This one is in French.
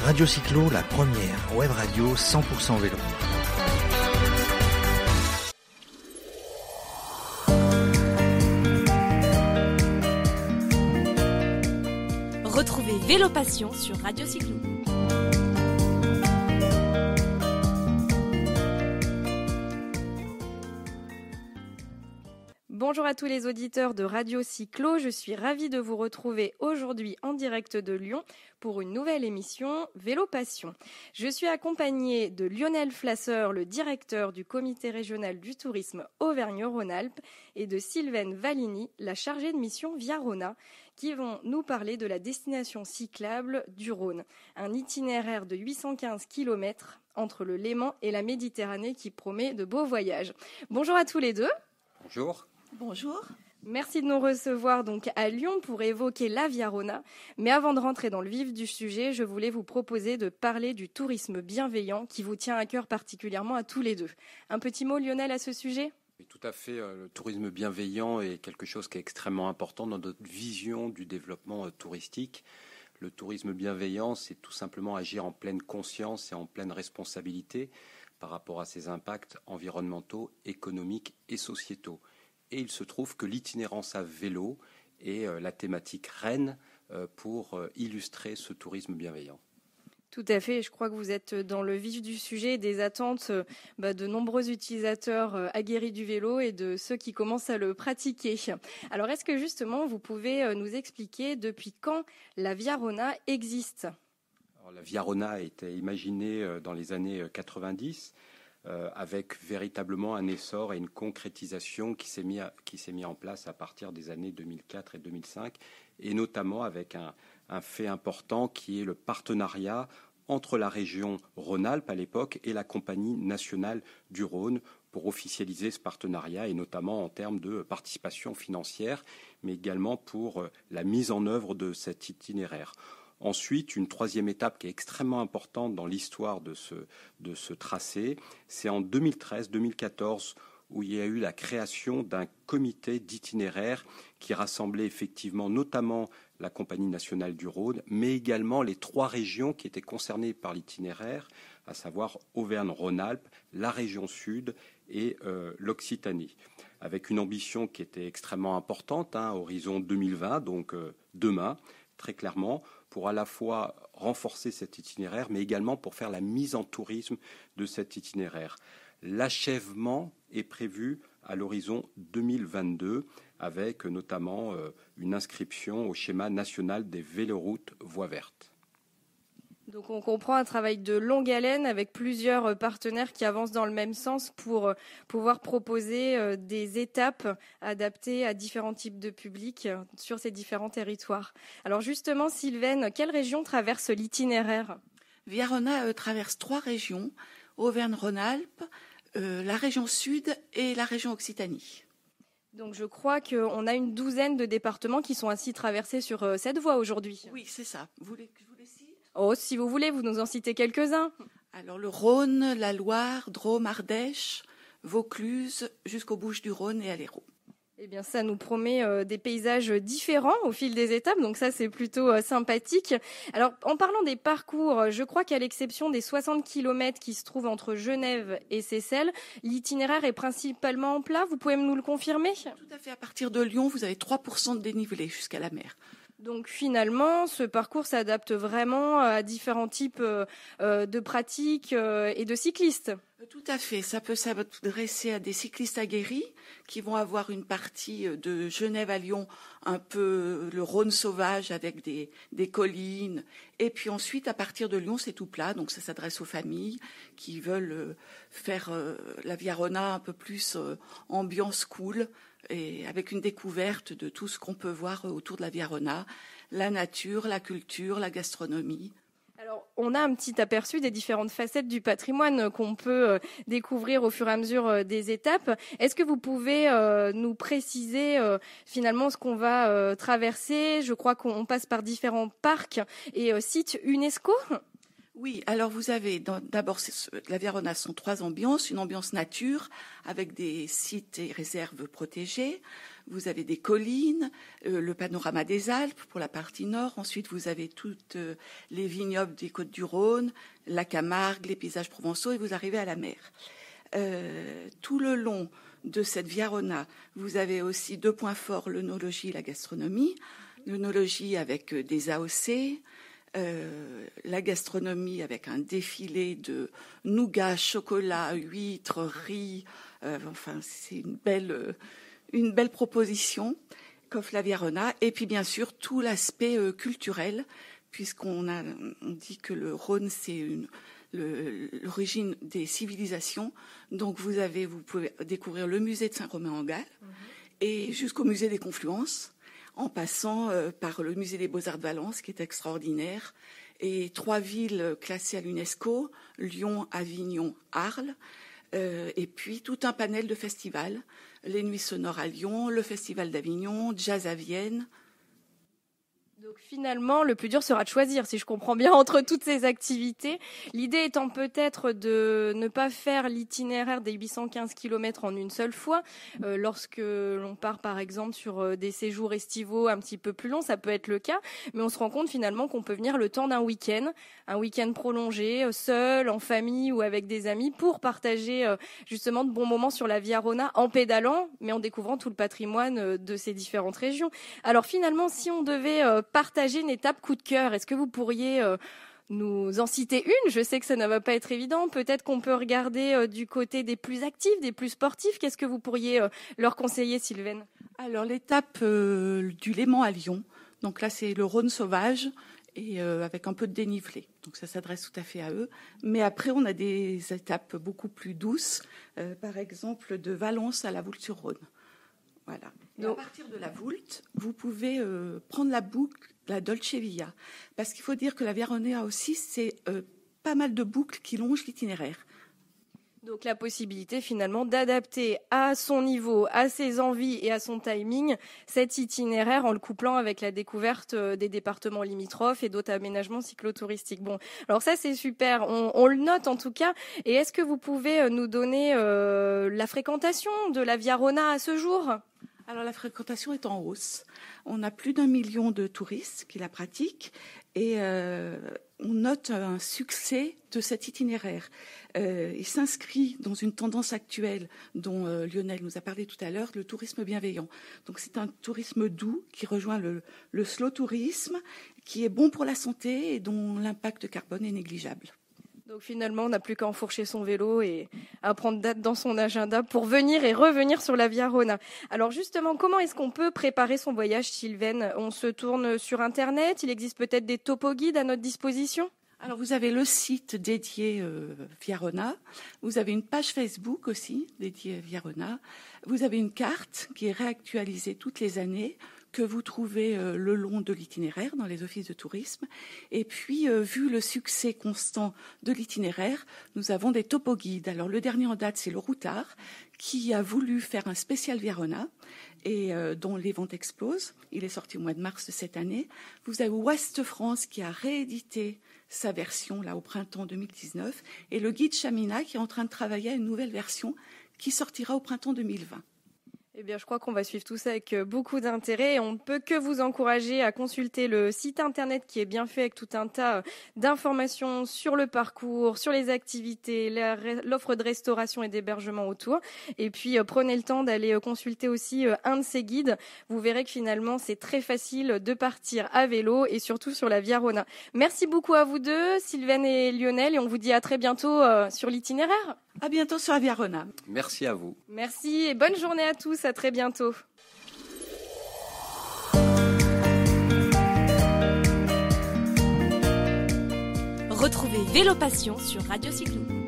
Radio Cyclo, la première web radio 100% vélo. Retrouvez Vélo Passion sur Radio Cyclo. Bonjour à tous les auditeurs de Radio Cyclo, je suis ravie de vous retrouver aujourd'hui en direct de Lyon pour une nouvelle émission Vélo Passion. Je suis accompagnée de Lionel Flasseur, le directeur du comité régional du tourisme Auvergne-Rhône-Alpes, et de Sylvaine Valini, la chargée de mission Via-Rhôna, qui vont nous parler de la destination cyclable du Rhône, un itinéraire de 815 km entre le Léman et la Méditerranée qui promet de beaux voyages. Bonjour à tous les deux. Bonjour. Bonjour. Merci de nous recevoir donc à Lyon pour évoquer la Via-Rhôna. Mais avant de rentrer dans le vif du sujet, je voulais vous proposer de parler du tourisme bienveillant qui vous tient à cœur particulièrement à tous les deux. Un petit mot, Lionel, à ce sujet ? Oui, tout à fait. Le tourisme bienveillant est quelque chose qui est extrêmement important dans notre vision du développement touristique. Le tourisme bienveillant, c'est tout simplement agir en pleine conscience et en pleine responsabilité par rapport à ses impacts environnementaux, économiques et sociétaux. Et il se trouve que l'itinérance à vélo est la thématique reine pour illustrer ce tourisme bienveillant. Tout à fait, je crois que vous êtes dans le vif du sujet des attentes de nombreux utilisateurs aguerris du vélo et de ceux qui commencent à le pratiquer. Alors est-ce que justement vous pouvez nous expliquer depuis quand la Via-Rhôna existe ? Alors, la Via-Rhôna a été imaginée dans les années 90 avec véritablement un essor et une concrétisation qui s'est mis en place à partir des années 2004 et 2005, et notamment avec un fait important qui est le partenariat entre la région Rhône-Alpes à l'époque et la Compagnie nationale du Rhône pour officialiser ce partenariat, et notamment en termes de participation financière, mais également pour la mise en œuvre de cet itinéraire. Ensuite, une troisième étape qui est extrêmement importante dans l'histoire de ce tracé, c'est en 2013-2014 où il y a eu la création d'un comité d'itinéraire qui rassemblait effectivement notamment la Compagnie nationale du Rhône, mais également les trois régions qui étaient concernées par l'itinéraire, à savoir Auvergne-Rhône-Alpes, la région sud et l'Occitanie, avec une ambition qui était extrêmement importante, horizon 2020, donc demain, très clairement, pour à la fois renforcer cet itinéraire, mais également pour faire la mise en tourisme de cet itinéraire. L'achèvement est prévu à l'horizon 2022, avec notamment une inscription au schéma national des véloroutes voies vertes. Donc on comprend un travail de longue haleine avec plusieurs partenaires qui avancent dans le même sens pour pouvoir proposer des étapes adaptées à différents types de publics sur ces différents territoires. Alors justement, Sylvaine, quelle région traverse l'itinéraire ? Via-Rhôna traverse 3 régions, Auvergne-Rhône-Alpes, la région sud et la région Occitanie. Donc je crois qu'on a une douzaine de départements qui sont ainsi traversés sur cette voie aujourd'hui. Oui, c'est ça. Vous voulez que je vous les cite ? Oh, si vous voulez, vous nous en citez quelques-uns. Alors le Rhône, la Loire, Drôme, Ardèche, Vaucluse, jusqu'aux Bouches-du-Rhône et à l'Hérault. Eh bien, ça nous promet des paysages différents au fil des étapes, donc ça, c'est plutôt sympathique. Alors, en parlant des parcours, je crois qu'à l'exception des 60 km qui se trouvent entre Genève et Seyssel, l'itinéraire est principalement en plat. Vous pouvez nous le confirmer ? Tout à fait. À partir de Lyon, vous avez 3% de dénivelé jusqu'à la mer. Donc finalement, ce parcours s'adapte vraiment à différents types de pratiques et de cyclistes. Tout à fait. Ça peut s'adresser à des cyclistes aguerris qui vont avoir une partie de Genève à Lyon, un peu le Rhône sauvage avec des collines. Et puis ensuite, à partir de Lyon, c'est tout plat. Donc ça s'adresse aux familles qui veulent faire la Via-Rhôna un peu plus ambiance cool, et avec une découverte de tout ce qu'on peut voir autour de la Via-Rhôna, la nature, la culture, la gastronomie. Alors, on a un petit aperçu des différentes facettes du patrimoine qu'on peut découvrir au fur et à mesure des étapes. Est-ce que vous pouvez nous préciser finalement ce qu'on va traverser ? Je crois qu'on passe par différents parcs et sites UNESCO. Oui, alors vous avez d'abord la Via Rona sont 3 ambiances, une ambiance nature avec des sites et réserves protégées. Vous avez des collines, le panorama des Alpes pour la partie nord. Ensuite, vous avez toutes les vignobles des Côtes-du-Rhône, la Camargue, les paysages provençaux et vous arrivez à la mer. Tout le long de cette Via Rona, vous avez aussi 2 points forts, l'œnologie et la gastronomie. L'œnologie avec des AOC, la gastronomie avec un défilé de nougat, chocolat, huîtres, riz. Enfin, c'est une belle proposition qu'offre la Via Rona. Et puis, bien sûr, tout l'aspect culturel, puisqu'on dit que le Rhône, c'est l'origine des civilisations. Donc, vous pouvez découvrir le musée de Saint-Romain-en-Galles et jusqu'au musée des Confluences, en passant par le musée des Beaux-Arts de Valence, qui est extraordinaire, et 3 villes classées à l'UNESCO, Lyon, Avignon, Arles, et puis tout un panel de festivals, les Nuits sonores à Lyon, le Festival d'Avignon, Jazz à Vienne. Donc finalement, le plus dur sera de choisir, si je comprends bien, entre toutes ces activités. L'idée étant peut-être de ne pas faire l'itinéraire des 815 km en une seule fois. Lorsque l'on part par exemple sur des séjours estivaux un petit peu plus longs, ça peut être le cas. Mais on se rend compte finalement qu'on peut venir le temps d'un week-end prolongé, seul, en famille ou avec des amis, pour partager justement de bons moments sur la Via Rona en pédalant, mais en découvrant tout le patrimoine de ces différentes régions. Alors finalement, si on devait partager une étape coup de cœur, est-ce que vous pourriez nous en citer une? Je sais que ça ne va pas être évident. Peut-être qu'on peut regarder du côté des plus actifs, des plus sportifs. Qu'est-ce que vous pourriez leur conseiller, Sylvaine? Alors, l'étape du Léman à Lyon. Donc là, c'est le Rhône sauvage et avec un peu de dénivelé. Donc ça s'adresse tout à fait à eux. Mais après, on a des étapes beaucoup plus douces. Par exemple, de Valence à la Voulte-sur-Rhône. Voilà. Et à partir de la Voulte, vous pouvez prendre la boucle, la Dolce Via. Parce qu'il faut dire que la Via Rona aussi, c'est pas mal de boucles qui longent l'itinéraire. Donc la possibilité finalement d'adapter à son niveau, à ses envies et à son timing cet itinéraire en le couplant avec la découverte des départements limitrophes et d'autres aménagements cyclotouristiques. Bon, alors ça c'est super, on le note en tout cas. Et est-ce que vous pouvez nous donner la fréquentation de la Via Rona à ce jour ? Alors la fréquentation est en hausse. On a plus d'1 million de touristes qui la pratiquent et on note un succès de cet itinéraire. Il s'inscrit dans une tendance actuelle dont Lionel nous a parlé tout à l'heure, le tourisme bienveillant. Donc c'est un tourisme doux qui rejoint le slow tourisme, qui est bon pour la santé et dont l'impact carbone est négligeable. Donc finalement, on n'a plus qu'à enfourcher son vélo et à prendre date dans son agenda pour venir et revenir sur la Via Rona. Alors justement, comment est-ce qu'on peut préparer son voyage, Sylvaine ? On se tourne sur Internet, il existe peut-être des topo-guides à notre disposition ? Alors vous avez le site dédié Via Rona, vous avez une page Facebook aussi dédiée Via Rona, vous avez une carte qui est réactualisée toutes les années, que vous trouvez le long de l'itinéraire dans les offices de tourisme. Et puis, vu le succès constant de l'itinéraire, nous avons des topo-guides. Alors, le dernier en date, c'est le Routard, qui a voulu faire un spécial Via Rona et dont les ventes explosent. Il est sorti au mois de mars de cette année. Vous avez Ouest France qui a réédité sa version là au printemps 2019 et le guide Chamina qui est en train de travailler à une nouvelle version qui sortira au printemps 2020. Eh bien, je crois qu'on va suivre tout ça avec beaucoup d'intérêt et on ne peut que vous encourager à consulter le site internet qui est bien fait avec tout un tas d'informations sur le parcours, sur les activités, l'offre de restauration et d'hébergement autour. Et puis, prenez le temps d'aller consulter aussi un de ces guides. Vous verrez que finalement, c'est très facile de partir à vélo et surtout sur la Via Rona. Merci beaucoup à vous deux, Sylvaine et Lionel, et on vous dit à très bientôt sur l'itinéraire. À bientôt sur la Via Rona. Merci à vous. Merci et bonne journée à tous. À très bientôt. Retrouvez Vélo Passion sur Radio Cyclo.